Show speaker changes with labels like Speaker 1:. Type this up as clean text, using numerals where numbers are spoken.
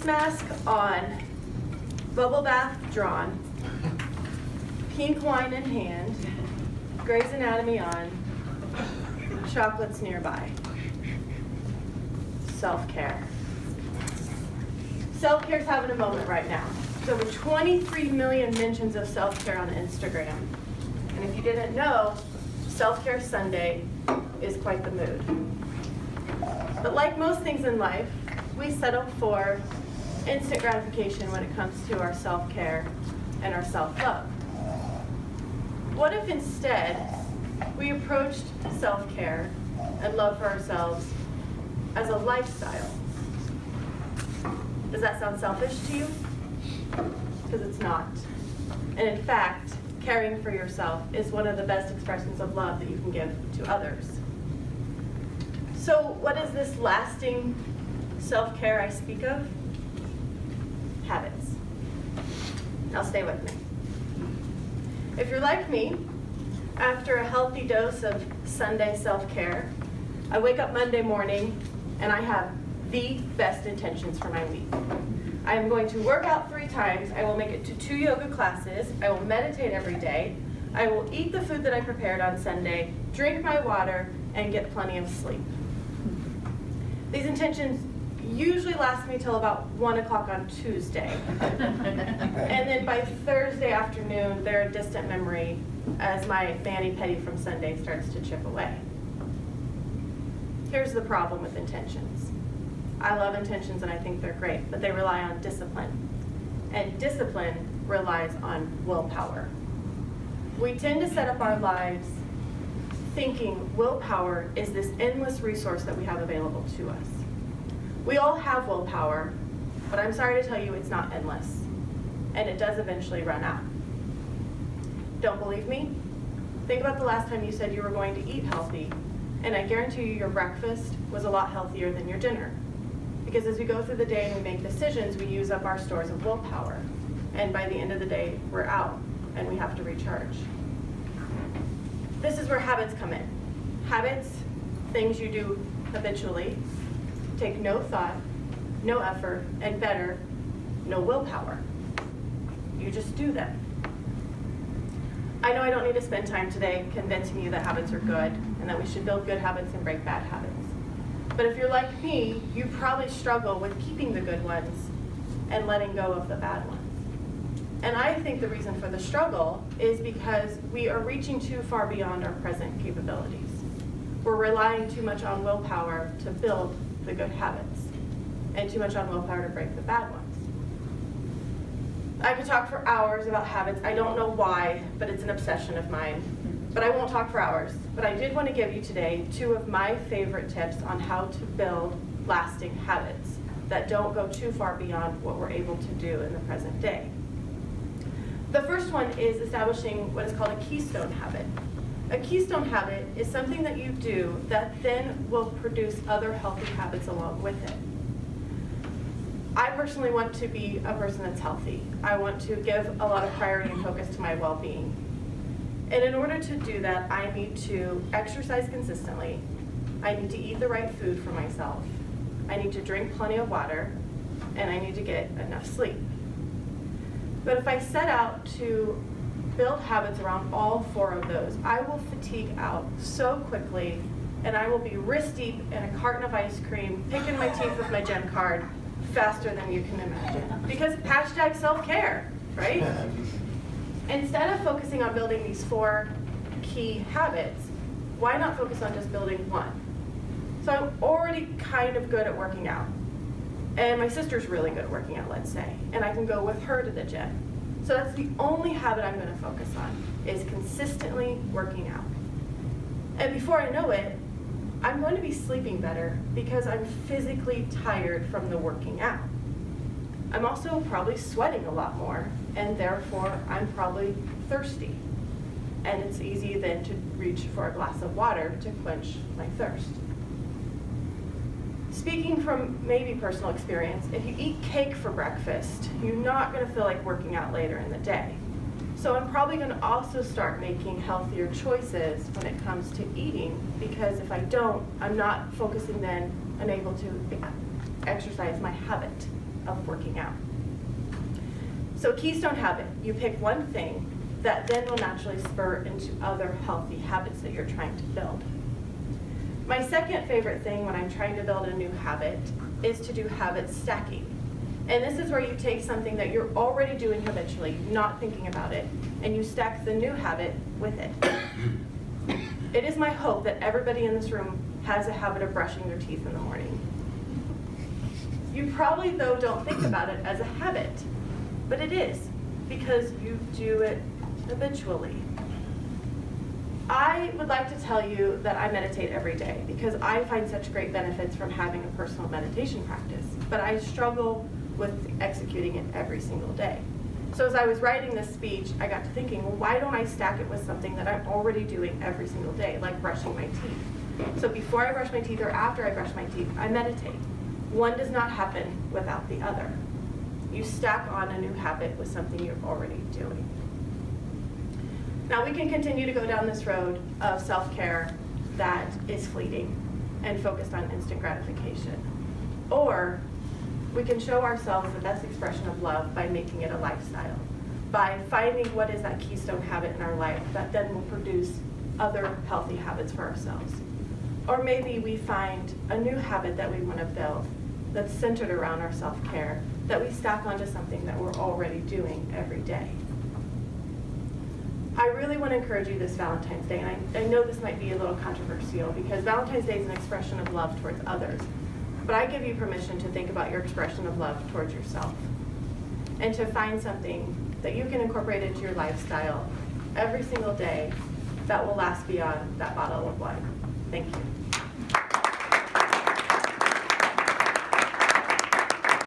Speaker 1: face mask on, bubble bath drawn, pink wine in hand, Grey's Anatomy on, chocolates nearby. Self-care. Self-care's having a moment right now. There's over 23 million mentions of self-care on Instagram. And if you didn't know, Self-Care Sunday is quite the mood. But like most things in life, we settle for instant gratification when it comes to our self-care and our self-love. What if instead we approached self-care and love for ourselves as a lifestyle? Does that sound selfish to you? Because it's not. And in fact, caring for yourself is one of the best expressions of love that you can give to others. So what is this lasting self-care I speak of? Habits. Now stay with me. If you're like me, after a healthy dose of Sunday self-care, I wake up Monday morning and I have the best intentions for my week. I am going to work out 3 times. I will make it to 2 yoga classes. I will meditate every day. I will eat the food that I prepared on Sunday, drink my water, and get plenty of sleep. These intentions usually last me till about 1 o'clock on Tuesday. And then by Thursday afternoon, they're a distant memory as my mani-pedi from Sunday starts to chip away. Here's the problem with intentions. I love intentions and I think they're great, but they rely on discipline. And discipline relies on willpower. We tend to set up our lives thinking willpower is this endless resource that we have available to us. We all have willpower, but I'm sorry to tell you it's not endless. And it does eventually run out. Don't believe me? Think about the last time you said you were going to eat healthy, and I guarantee you your breakfast was a lot healthier than your dinner. Because as we go through the day and we make decisions, we use up our stores of willpower. And by the end of the day, we're out, and we have to recharge. This is where habits come in. Habits, things you do habitually, take no thought, no effort, and better, no willpower. You just do them. I know I don't need to spend time today convincing you that habits are good and that we should build good habits and break bad habits. But if you're like me, you probably struggle with keeping the good ones and letting go of the bad ones. And I think the reason for the struggle is because we are reaching too far beyond our present capabilities. We're relying too much on willpower to build the good habits and too much on willpower to break the bad ones. I could talk for hours about habits. I don't know why, but it's an obsession of mine. But I won't talk for hours. But I did want to give you today 2 of my favorite tips on how to build lasting habits that don't go too far beyond what we're able to do in the present day. The first one is establishing what is called a keystone habit. A keystone habit is something that you do that then will produce other healthy habits along with it. I personally want to be a person that's healthy. I want to give a lot of priority and focus to my well-being. And in order to do that, I need to exercise consistently. I need to eat the right food for myself. I need to drink plenty of water, and I need to get enough sleep. But if I set out to build habits around all 4 of those, I will fatigue out so quickly, and I will be wrist deep in a carton of ice cream, picking my teeth with my gem card faster than you can imagine. Because hashtag self-care, right? Instead of focusing on building these 4 key habits, why not focus on just building 1? So I'm already kind of good at working out. And my sister's really good at working out, let's say. And I can go with her to the gym. So that's the only habit I'm going to focus on, is consistently working out. And before I know it, I'm going to be sleeping better because I'm physically tired from the working out. I'm also probably sweating a lot more, and therefore I'm probably thirsty. And it's easy then to reach for a glass of water to quench my thirst. Speaking from maybe personal experience, if you eat cake for breakfast, you're not going to feel like working out later in the day. So I'm probably going to also start making healthier choices when it comes to eating, because if I don't, I'm not focusing then and able to exercise my habit. of working out. So keystone habit, you pick one thing that then will naturally spur into other healthy habits that you're trying to build. My second favorite thing when I'm trying to build a new habit is to do habit stacking. And this is where you take something that you're already doing habitually, not thinking about it, and you stack the new habit with it. It is my hope that everybody in this room has a habit of brushing their teeth in the morning. You probably, though, don't think about it as a habit, but it is, because you do it habitually. I would like to tell you that I meditate every day because I find such great benefits from having a personal meditation practice, but I struggle with executing it every single day. So as I was writing this speech, I got to thinking, well, why don't I stack it with something that I'm already doing every single day, like brushing my teeth? So before I brush my teeth or after I brush my teeth, I meditate. One does not happen without the other. You stack on a new habit with something you're already doing. Now we can continue to go down this road of self-care that is fleeting and focused on instant gratification. Or we can show ourselves the best expression of love by making it a lifestyle, by finding what is that keystone habit in our life that then will produce other healthy habits for ourselves. Or maybe we find a new habit that we want to build that's centered around our self-care that we stack onto something that we're already doing every day. I really want to encourage you this Valentine's Day, and I know this might be a little controversial because Valentine's Day is an expression of love towards others, but I give you permission to think about your expression of love towards yourself and to find something that you can incorporate into your lifestyle every single day that will last beyond that bottle of wine. Thank you.